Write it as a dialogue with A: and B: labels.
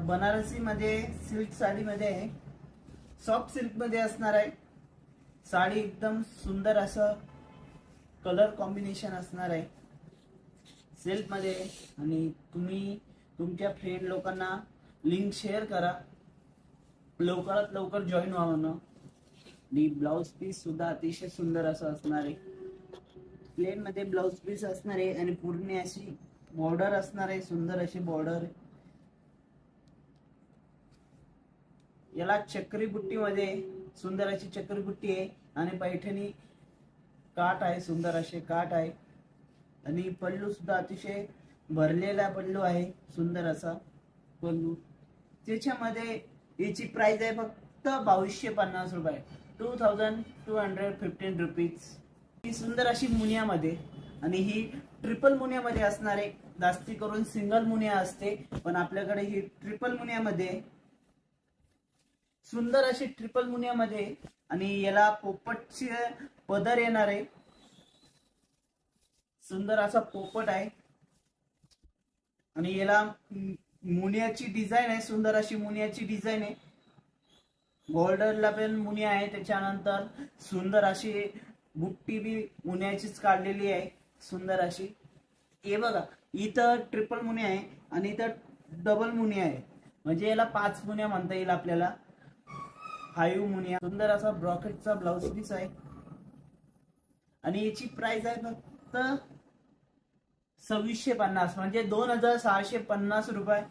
A: बनारसी मध्ये सिल्क साडी मध्ये soft silk मध्ये असणार आहे। साडी एकदम सुंदर असं कलर कॉम्बिनेशन असणार आहे सिल्क मध्ये। आणि तुम्ही तुमच्या फ्रेंड लोकांना लिंक शेअर करा, लवकरात लवकर जॉईन व्हा म्हणून। आणि ब्लाउज पीस सुद्धा अतिशय सुंदर असं असणार आहे, प्लेन मध्ये ब्लाउज पीस असणार आहे आणि पूर्ण अशी बॉर्डर असणार आहे, सुंदर अशी बॉर्डर। याला चक्री बुट्टी मध्ये सुंदर अशी चक्री बुट्टी आहे आणि पैठणी काठ आहे, सुंदर असे काठ आहे। आणि पल्लू सुद्धा अतिशय भरलेला पल्लू आहे, सुंदर असा पल्लू। त्याच्यामध्ये याची प्राइस आहे फक्त 2250 रुपये, 2215 रुपीज। ही सुंदर अशी मुनियामध्ये, आणि ही ट्रिपल मुनियामध्ये असणार आहे। जास्ती करून सिंगल मुनिया असते, पण आपल्याकडे ही ट्रिपल मुनियामध्ये सुंदर अशी ट्रिपल मुनियामध्ये। आणि याला पोपटची पदर येणार आहे, सुंदर असा पोपट आहे। आणि याला मुनियाची डिझाईन आहे, सुंदर अशी मुनियाची डिझाईन आहे। बॉर्डरला पण मुनिया आहे, त्याच्यानंतर सुंदर अशी बुट्टी बी मुनियाचीच काढलेली आहे, सुंदर अशी। हे बघा, इथं ट्रिपल मुनिया आहे आणि इथं डबल मुनिया आहे, म्हणजे याला 5 मुनिया म्हणता येईल आपल्याला, 5 मुनिया। सुंदर असा ब्रॉकेटचा ब्लाउज पीस आहे आणि याची प्राइस आहे फक्त 2650, म्हणजे 2650 रुपये।